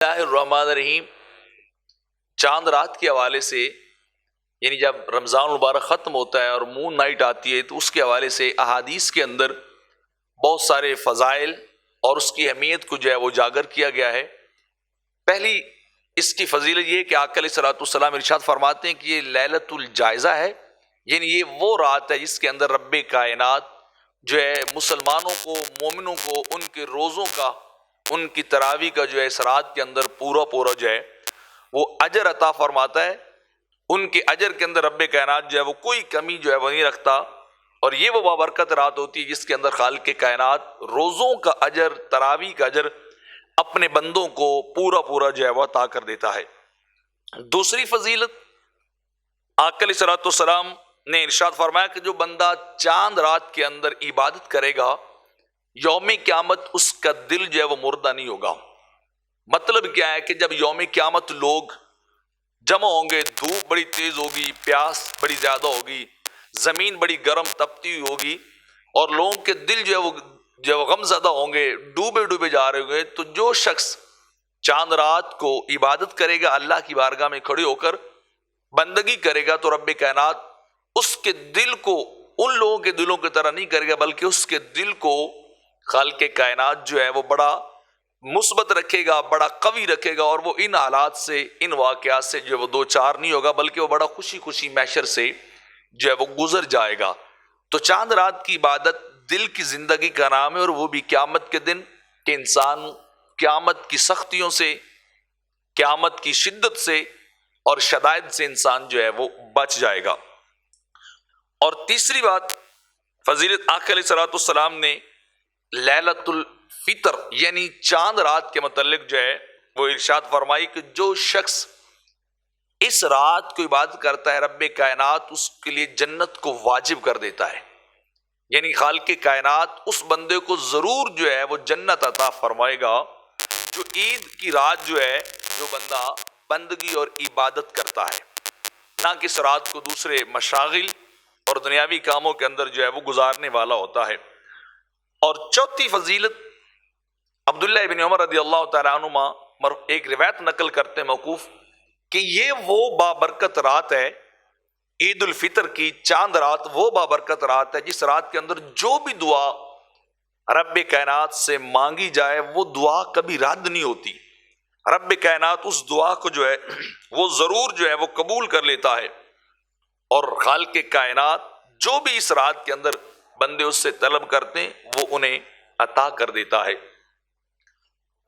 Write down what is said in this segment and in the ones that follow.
اللہ الرحمن الرحیم۔ چاند رات کے حوالے سے، یعنی جب رمضان المبارک ختم ہوتا ہے اور مون نائٹ آتی ہے تو اس کے حوالے سے احادیث کے اندر بہت سارے فضائل اور اس کی اہمیت کو جو ہے وہ اجاگر کیا گیا ہے۔ پہلی اس کی فضیلت یہ کہ آقا علیہ الصلوۃ والسلام ارشاد فرماتے ہیں کہ یہ لیلۃ الجائزہ ہے، یعنی یہ وہ رات ہے جس کے اندر رب کائنات جو ہے مسلمانوں کو، مومنوں کو ان کے روزوں کا، ان کی تراویح کا جو ہے اس رات کے اندر پورا جو ہے وہ اجر عطا فرماتا ہے۔ ان کے اجر کے اندر رب کائنات جو ہے وہ کوئی کمی جو ہے وہ نہیں رکھتا، اور یہ وہ بابرکت رات ہوتی ہے جس کے اندر خالق کائنات روزوں کا اجر، تراویح کا اجر اپنے بندوں کو پورا جو ہے وہ عطا کر دیتا ہے۔ دوسری فضیلت، آقا علیہ الصلوۃ والسلام نے ارشاد فرمایا کہ جو بندہ چاند رات کے اندر عبادت کرے گا، یوم قیامت اس کا دل جو ہے وہ مردہ نہیں ہوگا۔ مطلب کیا ہے کہ جب یوم قیامت لوگ جمع ہوں گے، دھوپ بڑی تیز ہوگی، پیاس بڑی زیادہ ہوگی، زمین بڑی گرم تپتی ہوئی ہوگی، اور لوگوں کے دل جو ہے وہ غم زدہ ہوں گے، ڈوبے جا رہے ہوں گے، تو جو شخص چاند رات کو عبادت کرے گا، اللہ کی بارگاہ میں کھڑے ہو کر بندگی کرے گا، تو رب کائنات اس کے دل کو ان لوگوں کے دلوں کی طرح نہیں کرے گا، بلکہ اس کے دل کو خالق کائنات جو ہے وہ بڑا مثبت رکھے گا، بڑا قوی رکھے گا، اور وہ ان حالات سے، ان واقعات سے جو ہے وہ دو چار نہیں ہوگا، بلکہ وہ بڑا خوشی محشر سے جو ہے وہ گزر جائے گا۔ تو چاند رات کی عبادت دل کی زندگی کا نام ہے، اور وہ بھی قیامت کے دن، کہ انسان قیامت کی سختیوں سے، قیامت کی شدت سے اور شدائد سے انسان جو ہے وہ بچ جائے گا۔ اور تیسری بات، فضیلت، آقا علیہ الصلوۃ والسلام نے لیلۃ الفطر یعنی چاند رات کے متعلق جو ہے وہ ارشاد فرمائی کہ جو شخص اس رات کو عبادت کرتا ہے، رب کائنات اس کے لیے جنت کو واجب کر دیتا ہے، یعنی خالق کائنات اس بندے کو ضرور جو ہے وہ جنت عطا فرمائے گا جو عید کی رات جو ہے جو بندہ بندگی اور عبادت کرتا ہے، نہ کہ اس رات کو دوسرے مشاغل اور دنیاوی کاموں کے اندر جو ہے وہ گزارنے والا ہوتا ہے۔ اور چوتھی فضیلت، عبداللہ ابن عمر رضی اللہ تعالیٰ عنہما ایک روایت نقل کرتے ہیں موقوف، کہ یہ وہ بابرکت رات ہے، عید الفطر کی چاند رات وہ بابرکت رات ہے جس رات کے اندر جو بھی دعا رب کائنات سے مانگی جائے وہ دعا کبھی رد نہیں ہوتی۔ رب کائنات اس دعا کو جو ہے وہ ضرور جو ہے وہ قبول کر لیتا ہے، اور خالق کائنات جو بھی اس رات کے اندر بندے اس سے طلب کرتے ہیں وہ انہیں عطا کر دیتا ہے۔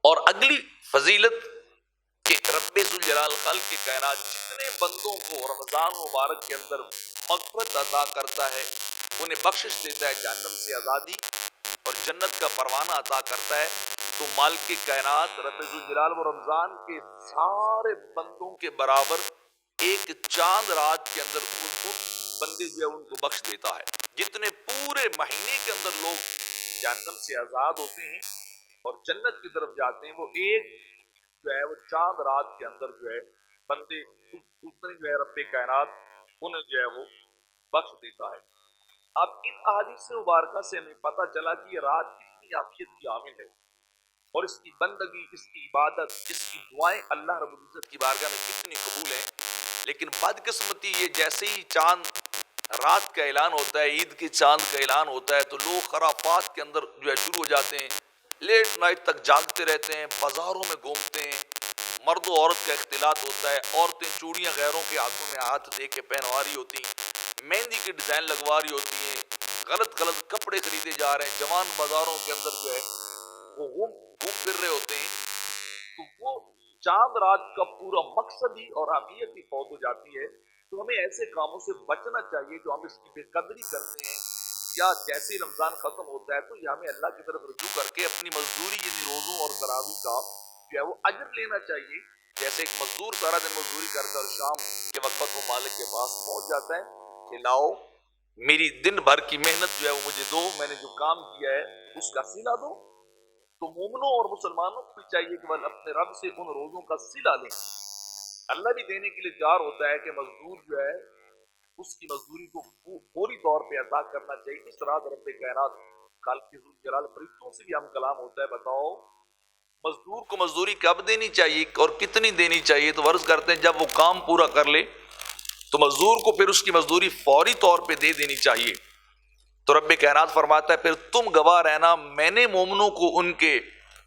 اور اگلی فضیلت کہ رب ذوالجلال خالق کائنات جتنے بندوں کو رمضان مبارک کے اندر مغفرت عطا کرتا ہے، انہیں بخشش دیتا ہے، جہنم سے آزادی اور جنت کا پروانہ عطا کرتا ہے، تو مالک کائنات رب ذوالجلال و رمضان کے سارے بندوں کے برابر ایک چاند رات کے اندر بندے جو ہے ان کو بخش دیتا ہے۔ جتنے پورے مہینے کے اندر لوگ جہنم سے آزاد ہوتے ہیں اور جنت کی طرف جاتے ہیں، وہ ایک جو ہے وہ چاند رات کے اندر جو ہے بندے اتنے جو ہے رب کائنات انہیں جو ہے وہ بخش دیتا ہے۔ اب ان احادیث مبارکہ سے ہمیں پتہ چلا کہ یہ رات کتنی اہمیت کی حامل ہے، اور اس کی بندگی، اس کی عبادت، اس کی دعائیں اللہ رب العزت کی بارگاہ میں کتنی قبول ہیں۔ لیکن بدقسمتی یہ جیسے ہی چاند رات کا اعلان ہوتا ہے، عید کے چاند کا اعلان ہوتا ہے، تو لوگ خرافات کے اندر جو ہے شروع ہو جاتے ہیں، لیٹ نائٹ تک جاگتے رہتے ہیں، بازاروں میں گھومتے ہیں، مرد و عورت کا اختلاط ہوتا ہے، عورتیں چوڑیاں غیروں کے ہاتھوں میں ہاتھ دے کے پہنوا رہی ہوتی ہیں، مہندی کے ڈیزائن لگوا رہی ہوتی ہیں، غلط کپڑے خریدے جا رہے ہیں، جوان بازاروں کے اندر جو ہے وہ گھوم پھر رہے ہوتے ہیں، تو وہ چاند رات کا پورا مقصد ہی اور اہمیت ہی فوت ہو جاتی ہے۔ تو ہمیں ایسے کاموں سے بچنا چاہیے جو ہم اس کی بے قدری کرتے ہیں، یا جیسے رمضان ختم ہوتا ہے تو یہ ہمیں اللہ کی طرف رجوع کر کے اپنی مزدوری یعنی روزوں اور تراویح کا جو ہے وہ اجر لینا چاہیے۔ جیسے ایک مزدور سارا دن مزدوری کرتا ہے اور شام کے وقت وہ مالک کے پاس پہنچ جاتا ہے کہ لاؤ میری دن بھر کی محنت جو ہے وہ مجھے دو، میں نے جو کام کیا ہے اس کا صلہ دو۔ تو مومنوں اور مسلمانوں کو بھی چاہیے کہ وہ اپنے رب سے ان روزوں کا صلہ لیں۔ اللہ بھی دینے کے لیے تیار ہوتا ہے کہ مزدور جو ہے اس کی مزدوری کو فوری طور پہ ادا کرنا چاہیے۔ اس رات رب کائنات خالق ذوالجلال فرشتوں سے بھی ہم کلام ہوتا ہے، بتاؤ مزدور کو مزدوری کب دینی چاہیے اور کتنی دینی چاہیے؟ تو عرض کرتے ہیں جب وہ کام پورا کر لے تو مزدور کو پھر اس کی مزدوری فوری طور پہ دے دینی چاہیے۔ تو رب کائنات فرماتا ہے پھر تم گواہ رہنا، میں نے مومنوں کو ان کے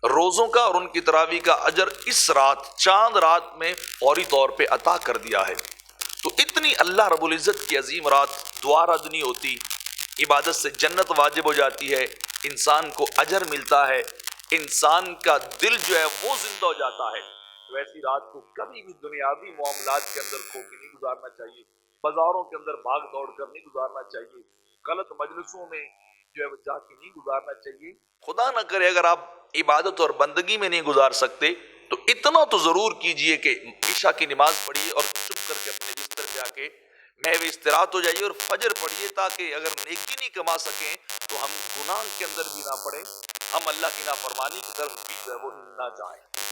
روزوں کا اور ان کی تراویح کا اجر اس رات، چاند رات میں فوری طور پہ عطا کر دیا ہے۔ تو اتنی اللہ رب العزت کی عظیم رات دوبارہ نہیں ہوتی، عبادت سے جنت واجب ہو جاتی ہے، انسان کو اجر ملتا ہے، انسان کا دل جو ہے وہ زندہ ہو جاتا ہے۔ تو ایسی رات کو کبھی بھی دنیاوی معاملات کے اندر کھو کے نہیں گزارنا چاہیے، بازاروں کے اندر بھاگ دوڑ کر نہیں گزارنا چاہیے، غلط مجلسوں میں جو ہے وہ جا کے نہیں گزارنا چاہیے۔ خدا نہ کرے اگر آپ عبادت اور بندگی میں نہیں گزار سکتے تو اتنا تو ضرور کیجئے کہ عشاء کی نماز پڑھیے اور چپ کر کے اپنے بستر پہ آ کے محو استراحت ہو جائیے اور فجر پڑھیے، تاکہ اگر نیکی نہیں کما سکیں تو ہم گناہ کے اندر بھی نہ پڑیں، ہم اللہ کی نافرمانی کی طرف بھی جو ہے وہ نہ جائیں۔